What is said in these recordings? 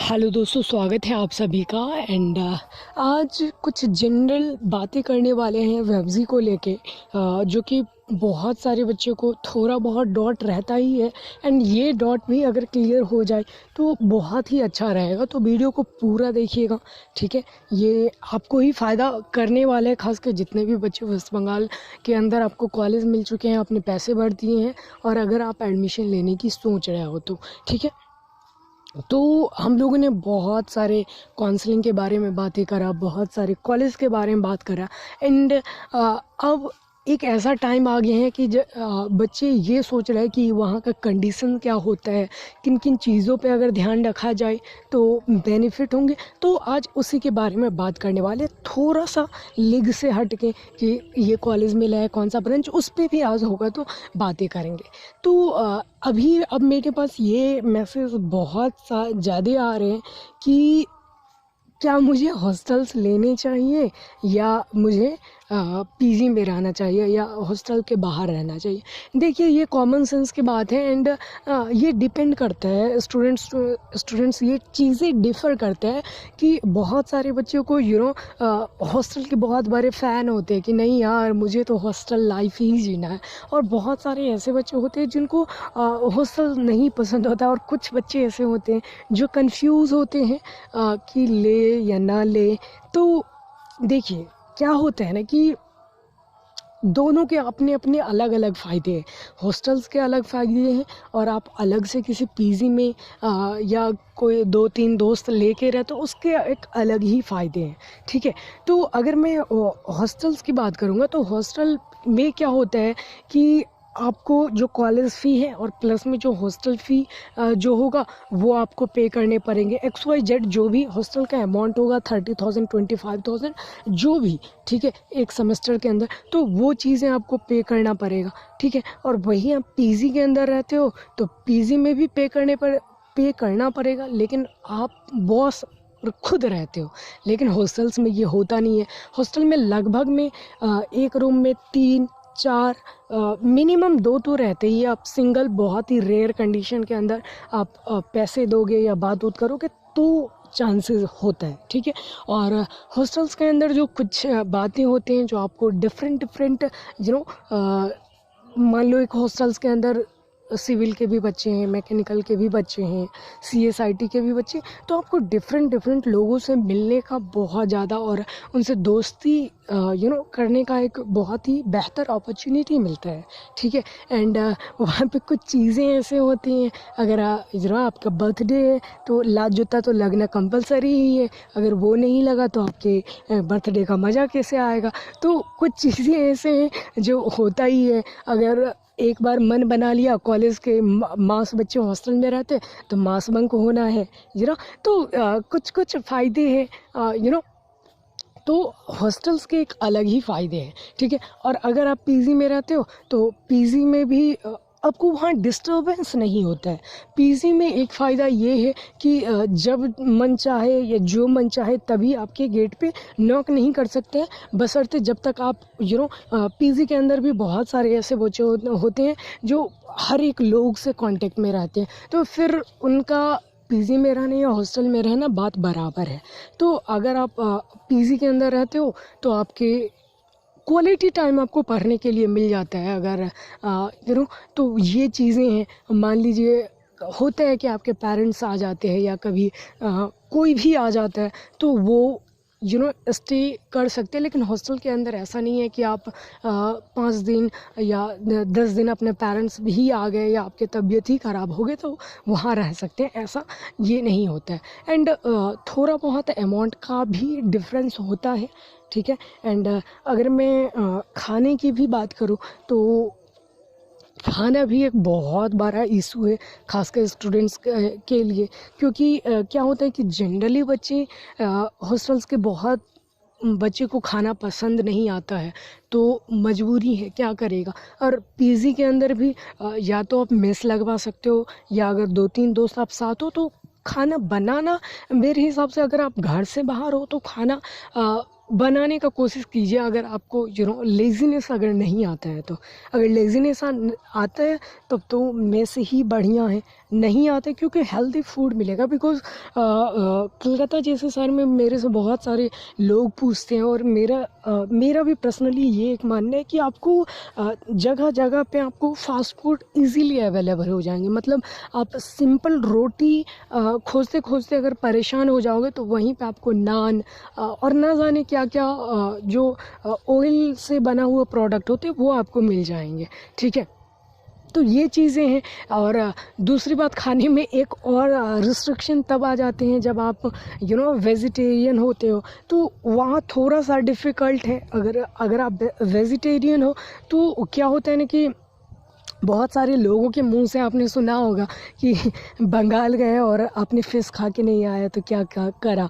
Hello दोस्तों, स्वागत है आप सभी का। आज कुछ जनरल बातें करने वाले हैं वेबजी को लेके, जो कि बहुत सारे बच्चों को थोड़ा बहुत डॉट रहता ही है। एंड ये डॉट भी अगर क्लियर हो जाए तो बहुत ही अच्छा रहेगा। तो वीडियो को पूरा देखिएगा, ठीक है। ये आपको ही फ़ायदा करने वाला है, खासकर जितने भी बच्चे वेस्ट बंगाल के अंदर आपको कॉलेज मिल चुके हैं, आपने पैसे भर दिए हैं और अगर आप एडमिशन लेने की सोच रहे हो तो ठीक है। तो हम लोगों ने बहुत सारे काउंसलिंग के बारे में बातें करा, बहुत सारे कॉलेज के बारे में बात करा। एंड अब एक ऐसा टाइम आ गया है कि बच्चे ये सोच रहे हैं कि वहाँ का कंडीशन क्या होता है, किन किन चीज़ों पे अगर ध्यान रखा जाए तो बेनिफिट होंगे। तो आज उसी के बारे में बात करने वाले, थोड़ा सा लीग से हट के कि ये कॉलेज मिला है, कौन सा ब्रांच, उस पर भी आज होगा तो बातें करेंगे। तो अब मेरे पास ये मैसेज बहुत ज़्यादा आ रहे हैं कि क्या मुझे हॉस्टल्स लेने चाहिए या मुझे पीजी में रहना चाहिए या हॉस्टल के बाहर रहना चाहिए। देखिए, ये कॉमन सेंस की बात है। एंड ये डिपेंड करता है, स्टूडेंट्स ये चीज़ें डिफ़र करते हैं कि बहुत सारे बच्चों को हॉस्टल के बहुत बड़े फ़ैन होते हैं कि नहीं यार, मुझे तो हॉस्टल लाइफ ही जीना है। और बहुत सारे ऐसे बच्चे होते हैं जिनको हॉस्टल नहीं पसंद होता। और कुछ बच्चे ऐसे होते हैं जो कंफ्यूज होते हैं कि ले या ना ले। तो देखिए, क्या होता है ना कि दोनों के अपने अपने अलग अलग फ़ायदे हैं। हॉस्टल्स के अलग फ़ायदे हैं और आप अलग से किसी पीजी में या कोई 2-3 दोस्त लेके रहे तो उसके एक अलग ही फ़ायदे हैं, ठीक है। तो अगर मैं हॉस्टल्स की बात करूँगा तो हॉस्टल में क्या होता है कि आपको जो कॉलेज फ़ी है और प्लस में जो हॉस्टल फ़ी जो होगा वो आपको पे करने पड़ेंगे। XYZ जो भी हॉस्टल का अमाउंट होगा, 30,000 25,000 जो भी, ठीक है, एक सेमेस्टर के अंदर, तो वो चीज़ें आपको पे करना पड़ेगा, ठीक है। और वहीं आप पीजी के अंदर रहते हो तो पीजी में भी पे करना पड़ेगा, लेकिन आप बॉस और खुद रहते हो। लेकिन हॉस्टल्स में ये होता नहीं है। हॉस्टल में लगभग में एक रूम में 3-4 मिनिमम 2 तो रहते ही। आप सिंगल बहुत ही रेयर कंडीशन के अंदर आप पैसे दोगे या बात उत करोगे तो चांसेस होता है, ठीक है। और हॉस्टल्स के अंदर जो कुछ बातें होती हैं जो आपको डिफरेंट मान लो एक हॉस्टल्स के अंदर सिविल के भी बच्चे हैं, मैकेनिकल के भी बच्चे हैं, CSIT के भी बच्चे, तो आपको डिफरेंट लोगों से मिलने का बहुत ज़्यादा और उनसे दोस्ती करने का एक बहुत ही बेहतर अपॉर्चुनिटी मिलता है, ठीक है। एंड वहाँ पे कुछ चीज़ें ऐसे होती हैं, अगर आपका बर्थडे है तो लात जूता तो लगना कंपलसरी ही है। अगर वो नहीं लगा तो आपके बर्थडे का मज़ा कैसे आएगा। तो कुछ चीज़ें ऐसे हैं जो होता ही है। अगर एक बार मन बना लिया, कॉलेज के मास बच्चे हॉस्टल में रहते तो मास बंक होना है, तो कुछ फ़ायदे हैं, तो हॉस्टल्स के एक अलग ही फ़ायदे हैं, ठीक है। और अगर आप पीजी में रहते हो तो पीजी में भी आपको वहाँ डिस्टर्बेंस नहीं होता है। पीजी में एक फ़ायदा ये है कि जब मन चाहे या जो मन चाहे तभी आपके गेट पे नॉक नहीं कर सकते हैं, बशर्ते जब तक आप पीजी के अंदर भी बहुत सारे ऐसे बच्चे होते हैं जो हर एक लोग से कांटेक्ट में रहते हैं, तो फिर उनका पीजी में रहना या हॉस्टल में रहना बात बराबर है। तो अगर आप पीजी के अंदर रहते हो तो आपके क्वालिटी टाइम आपको पढ़ने के लिए मिल जाता है। अगर तो ये चीज़ें हैं। मान लीजिए होता है कि आपके पेरेंट्स आ जाते हैं या कभी कोई भी आ जाता है तो वो स्टे कर सकते हैं। लेकिन हॉस्टल के अंदर ऐसा नहीं है कि आप 5 दिन या 10 दिन अपने पेरेंट्स भी आ गए या आपकी तबीयत ही ख़राब हो गई तो वहाँ रह सकते हैं, ऐसा ये नहीं होता है। एंड थोड़ा बहुत अमाउंट का भी डिफरेंस होता है, ठीक है। एंड अगर मैं खाने की भी बात करूँ तो खाना भी एक बहुत बड़ा इशू है, खासकर स्टूडेंट्स के लिए। क्योंकि क्या होता है कि जनरली बच्चे हॉस्टल्स के बहुत बच्चे को खाना पसंद नहीं आता है, तो मजबूरी है, क्या करेगा। और पीजी के अंदर भी या तो आप मेस लगवा सकते हो या अगर 2-3 दोस्त आप साथ हो तो खाना बनाना, मेरे हिसाब से अगर आप घर से बाहर हो तो खाना बनाने का कोशिश कीजिए। अगर आपको लेज़ीनेस अगर नहीं आता है तो, अगर लेज़ीनेस आता है तब तो मेस ही बढ़िया है, नहीं आते क्योंकि हेल्दी फूड मिलेगा। बिकॉज़ कलकत्ता जैसे शहर में मेरे से बहुत सारे लोग पूछते हैं, और मेरा भी पर्सनली ये एक मानना है कि आपको जगह जगह पे आपको फास्ट फूड इजीली अवेलेबल हो जाएंगे। मतलब आप सिंपल रोटी खोजते खोजते अगर परेशान हो जाओगे तो वहीं पे आपको नान और ना जाने क्या क्या जो ऑयल से बना हुआ प्रोडक्ट होते हैं वो आपको मिल जाएंगे। ठीक है, तो ये चीज़ें हैं। और दूसरी बात, खाने में एक और रिस्ट्रिक्शन तब आ जाते हैं जब आप वेजिटेरियन होते हो, तो वहाँ थोड़ा सा डिफ़िकल्ट है। अगर आप वेजिटेरियन हो तो क्या होता है ना कि बहुत सारे लोगों के मुंह से आपने सुना होगा कि बंगाल गए और आपने फ़िश खा के नहीं आया तो क्या क्या करा।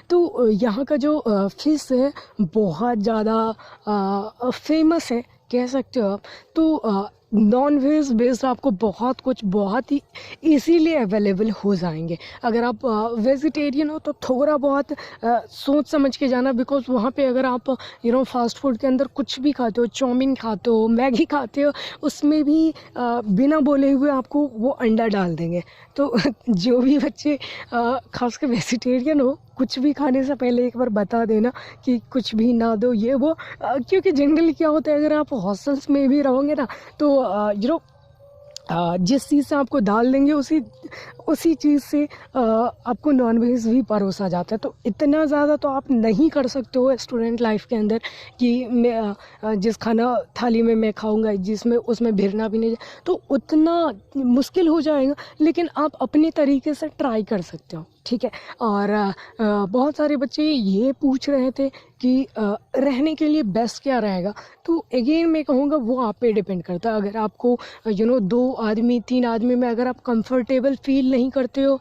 तो यहाँ का जो फ़िश है बहुत ज़्यादा फेमस है, कह सकते हो आप। तो नॉन वेज बेस्ड आपको बहुत ही इजीली अवेलेबल हो जाएंगे। अगर आप वेजिटेरियन हो तो थोड़ा बहुत सोच समझ के जाना। बिकॉज वहाँ पे अगर आप फास्ट फूड के अंदर कुछ भी खाते हो, चाउमीन खाते हो, मैगी खाते हो, उसमें भी बिना बोले हुए आपको वो अंडा डाल देंगे। तो जो भी बच्चे खासकर वेजिटेरियन हो, कुछ भी खाने से पहले एक बार बता देना कि कुछ भी ना दो ये वो। क्योंकि जनरली क्या होता है, अगर आप हॉस्टल्स में भी रहोगे ना तो जिस चीज़ से आपको डाल देंगे उसी चीज़ से आपको नॉनवेज भी परोसा जाता है। तो इतना ज़्यादा तो आप नहीं कर सकते हो स्टूडेंट लाइफ के अंदर कि मैं जिस खाना थाली में मैं खाऊंगा जिसमें उसमें भिरना भी नहीं, तो उतना मुश्किल हो जाएगा। लेकिन आप अपने तरीके से ट्राई कर सकते हो। ठीक है, और बहुत सारे बच्चे ये पूछ रहे थे कि रहने के लिए बेस्ट क्या रहेगा। तो अगेन मैं कहूँगा वो आप पे डिपेंड करता है। अगर आपको 2 आदमी 3 आदमी में अगर आप कंफर्टेबल फील नहीं करते हो,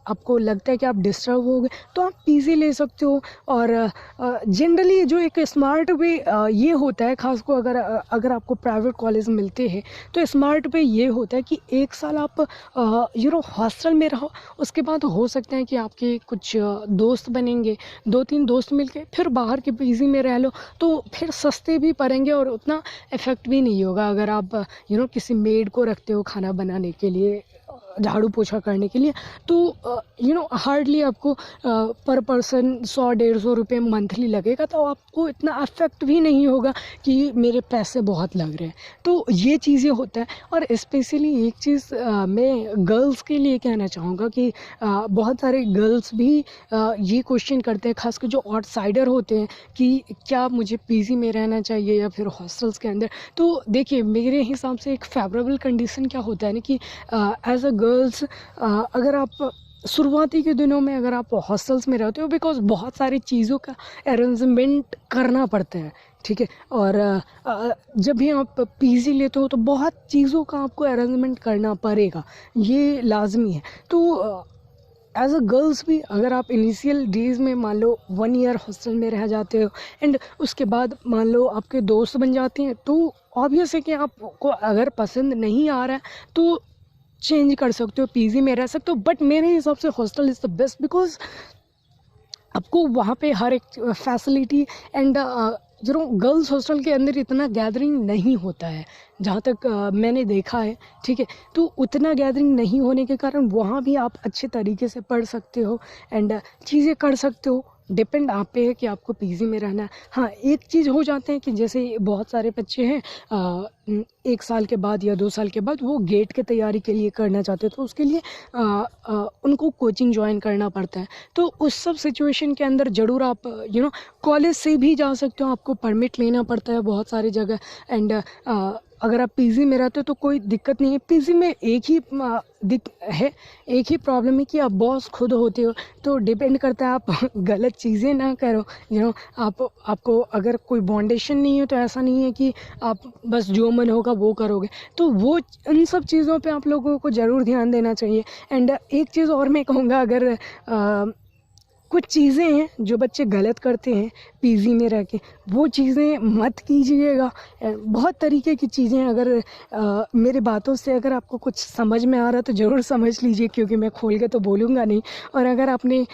आपको लगता है कि आप डिस्टर्ब हो गए, तो आप पीजी ले सकते हो। और जनरली जो एक स्मार्ट वे ये होता है, खास को अगर आपको प्राइवेट कॉलेज मिलते हैं तो स्मार्ट वे ये होता है कि 1 साल आप हॉस्टल में रहो, उसके बाद हो सकता है कि आपके कुछ दोस्त बनेंगे, 2-3 दोस्त मिलके फिर बाहर के पीजी में रह लो, तो फिर सस्ते भी पड़ेंगे और उतना इफ़ेक्ट भी नहीं होगा। अगर आप किसी मेड को रखते हो खाना बनाने के लिए, झाड़ू पोछा करने के लिए, तो हार्डली आपको पर पर्सन 100-150 रुपये मंथली लगेगा, तो आपको इतना अफेक्ट भी नहीं होगा कि मेरे पैसे बहुत लग रहे हैं। तो ये चीज़ें होता है। और स्पेशली एक चीज़ मैं गर्ल्स के लिए कहना चाहूँगा कि बहुत सारे गर्ल्स भी ये क्वेश्चन करते हैं, खासकर जो आउटसाइडर होते हैं, कि क्या मुझे पीजी में रहना चाहिए या फिर हॉस्टल्स के अंदर। तो देखिए, मेरे हिसाब से एक फेवरेबल कंडीशन क्या होता है ना कि एज अ गर्ल्स अगर आप शुरुआती के दिनों में अगर आप हॉस्टल्स में रहते हो, बिकॉज बहुत सारी चीज़ों का अरेंजमेंट करना पड़ता है। ठीक है, और जब भी आप पीजी लेते हो तो बहुत चीज़ों का आपको अरेंजमेंट करना पड़ेगा, ये लाजमी है। तो एज अ गर्ल्स भी अगर आप इनिशियल डेज़ में मान लो 1 ईयर हॉस्टल में रह जाते हो एंड उसके बाद मान लो आपके दोस्त बन जाते हैं, तो ऑब्वियस है कि आपको अगर पसंद नहीं आ रहा है तो चेंज कर सकते हो, पीजी में रह सकते हो। बट मेरे हिसाब से hostel is the best, because आपको वहाँ पे हर एक फैसिलिटी एंड गर्ल्स हॉस्टल के अंदर इतना गैदरिंग नहीं होता है जहाँ तक मैंने देखा है। ठीक है, तो उतना गैदरिंग नहीं होने के कारण वहाँ भी आप अच्छे तरीके से पढ़ सकते हो एंड चीज़ें कर सकते हो। डिपेंड आप पे है कि आपको पीजी में रहना है। हाँ, एक चीज़ हो जाते हैं कि जैसे बहुत सारे बच्चे हैं 1 साल के बाद या 2 साल के बाद वो गेट की तैयारी के लिए करना चाहते हैं, तो उसके लिए उनको कोचिंग ज्वाइन करना पड़ता है। तो उस सब सिचुएशन के अंदर ज़रूर आप कॉलेज से भी जा सकते हो, आपको परमिट लेना पड़ता है बहुत सारी जगह। एंड अगर आप पीजी में रहते हो तो कोई दिक्कत नहीं है। पीजी में एक ही प्रॉब्लम है कि आप बॉस खुद होते हो, तो डिपेंड करता है आप गलत चीज़ें ना करो। आपको अगर कोई बाउंडेशन नहीं है तो ऐसा नहीं है कि आप बस जो मन होगा वो करोगे। तो वो इन सब चीज़ों पे आप लोगों को ज़रूर ध्यान देना चाहिए। एंड एक चीज़ और मैं कहूँगा, अगर कुछ चीज़ें हैं जो बच्चे गलत करते हैं पीजी में रह के, वो चीज़ें मत कीजिएगा। बहुत तरीके की चीज़ें अगर मेरे बातों से अगर आपको कुछ समझ में आ रहा तो ज़रूर समझ लीजिए, क्योंकि मैं खोल के तो बोलूँगा नहीं। और अगर आपने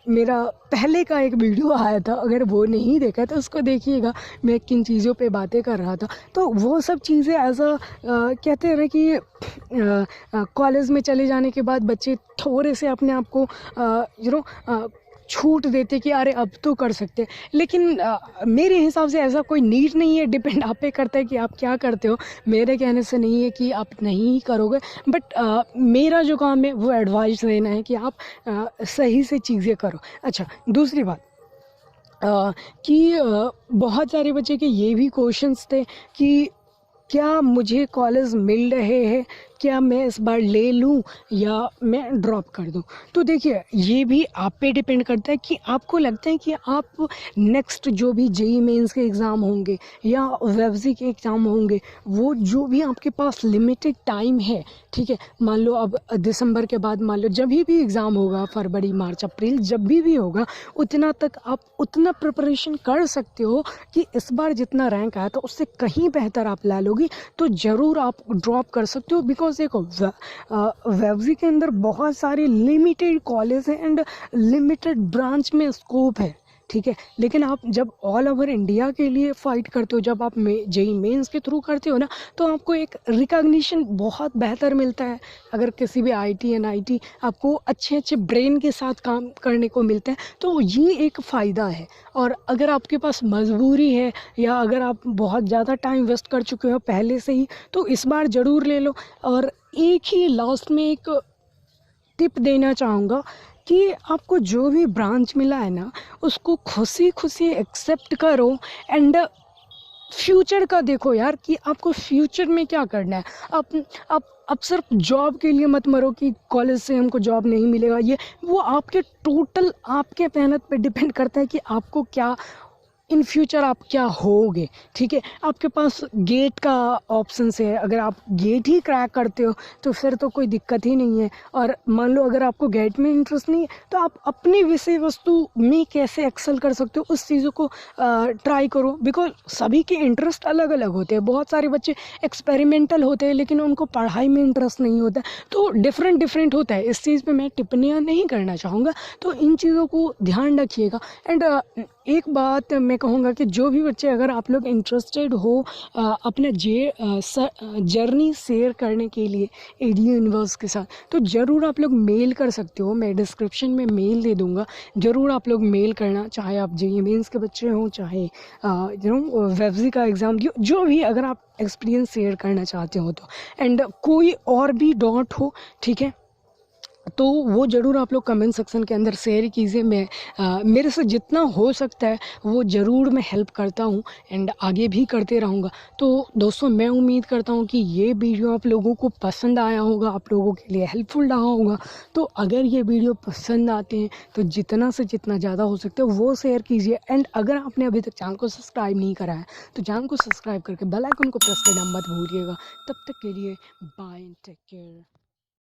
मेरा पहले का एक वीडियो आया था, अगर वो नहीं देखा तो उसको देखिएगा, मैं किन चीज़ों पे बातें कर रहा था। तो वो सब चीज़ें एज अ कहते हैं ना कि कॉलेज में चले जाने के बाद बच्चे थोड़े से अपने आप को छूट देते कि अरे अब तो कर सकते हैं। लेकिन मेरे हिसाब से ऐसा कोई नीड नहीं है, डिपेंड आप पे करता है कि आप क्या करते हो। मेरे कहने से नहीं है कि आप नहीं करोगे, बट मेरा जो काम है वो एडवाइस देना है कि आप सही से चीज़ें करो। अच्छा, दूसरी बात कि बहुत सारे बच्चे के ये भी क्वेश्चंस थे कि क्या मुझे कॉलेज मिल रहे हैं, क्या मैं इस बार ले लूँ या मैं ड्रॉप कर दूँ। तो देखिए, ये भी आप पे डिपेंड करता है कि आपको लगता है कि आप नेक्स्ट जो भी जेई मेंस के एग्ज़ाम होंगे या वेबजी के एग्ज़ाम होंगे, वो जो भी आपके पास लिमिटेड टाइम है, ठीक है। मान लो अब दिसंबर के बाद मान लो जब भी एग्ज़ाम होगा, फरवरी मार्च अप्रैल जब भी होगा, उतना तक आप उतना प्रिपरेशन कर सकते हो कि इस बार जितना रैंक आया था उससे कहीं बेहतर आप ला लोगे, तो ज़रूर आप ड्रॉप कर सकते हो। बिकॉज देखो, वेबजी के अंदर बहुत सारे लिमिटेड कॉलेज हैं एंड लिमिटेड ब्रांच में स्कोप है, ठीक है। लेकिन आप जब ऑल ओवर इंडिया के लिए फ़ाइट करते हो, जब आप जेई मेंस के थ्रू करते हो ना, तो आपको एक रिकॉग्निशन बहुत बेहतर मिलता है। अगर किसी भी आईटी एनआईटी आपको अच्छे अच्छे ब्रेन के साथ काम करने को मिलता है, तो ये एक फ़ायदा है। और अगर आपके पास मजबूरी है या अगर आप बहुत ज़्यादा टाइम वेस्ट कर चुके हो पहले से ही, तो इस बार ज़रूर ले लो। और एक ही लास्ट में एक टिप देना चाहूँगा कि आपको जो भी ब्रांच मिला है ना, उसको खुशी खुशी एक्सेप्ट करो एंड फ्यूचर का देखो यार कि आपको फ्यूचर में क्या करना है। आप सिर्फ जॉब के लिए मत मरो कि कॉलेज से हमको जॉब नहीं मिलेगा। ये वो आपके टोटल आपके मेहनत पे डिपेंड करता है कि आपको क्या इन फ्यूचर आप क्या होगे, ठीक है। आपके पास गेट का ऑप्शन है, अगर आप गेट ही क्रैक करते हो तो फिर तो कोई दिक्कत ही नहीं है। और मान लो अगर आपको गेट में इंटरेस्ट नहीं है, तो आप अपनी विषय वस्तु में कैसे एक्सेल कर सकते हो उस चीज़ों को ट्राई करो। बिकॉज सभी के इंटरेस्ट अलग अलग होते हैं। बहुत सारे बच्चे एक्सपेरिमेंटल होते हैं लेकिन उनको पढ़ाई में इंटरेस्ट नहीं होता, तो डिफरेंट होता है। इस चीज़ पे मैं टिप्पणियाँ नहीं करना चाहूँगा, तो इन चीज़ों को ध्यान रखिएगा। एंड एक बात मैं कहूँगा कि जो भी बच्चे, अगर आप लोग इंटरेस्टेड हो अपना जर्नी शेयर करने के लिए एडीयू यूनिवर्स के साथ, तो ज़रूर आप लोग मेल कर सकते हो। मैं डिस्क्रिप्शन में मेल दे दूँगा, ज़रूर आप लोग मेल करना। चाहे आप जेईई मेंस के बच्चे हों, चाहे वेबजी का एग्ज़ाम दियो, जो भी, अगर आप एक्सपीरियंस शेयर करना चाहते हो तो। एंड कोई और भी डाउट हो, ठीक है, तो वो ज़रूर आप लोग कमेंट सेक्शन के अंदर शेयर कीजिए। मैं मेरे से जितना हो सकता है वो ज़रूर मैं हेल्प करता हूँ एंड आगे भी करते रहूँगा। तो दोस्तों, मैं उम्मीद करता हूँ कि ये वीडियो आप लोगों को पसंद आया होगा, आप लोगों के लिए हेल्पफुल रहा होगा। तो अगर ये वीडियो पसंद आते हैं तो जितना से जितना ज़्यादा हो सकता है वो शेयर कीजिए। एंड अगर आपने अभी तक चैनल को सब्सक्राइब नहीं करा है तो चैनल को सब्सक्राइब करके बेल आइकन को प्रेस करना मत भूलिएगा। तब तक के लिए बाय एंड टेक केयर।